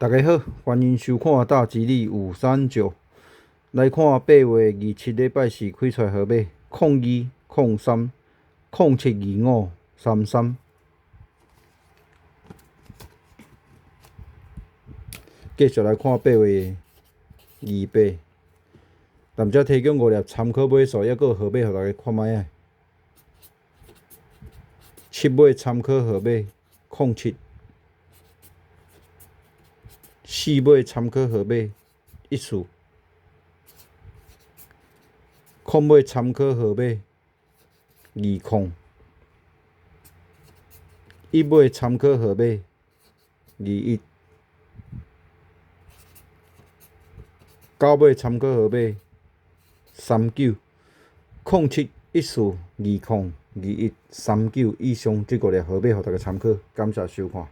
大家好，欢迎收看大吉利五三九。来看8月27礼拜四开出来号码0203 072533。继续来看8月28。但遮提供5粒参考买数，抑佫有号码，互大家看卖啊。7尾参考号码07。4尾参考号码14。空尾参考号码20。1尾参考号码21。9尾参考号码39。07、14、20、21、39以上这5粒号码，互大家参考。感谢收看。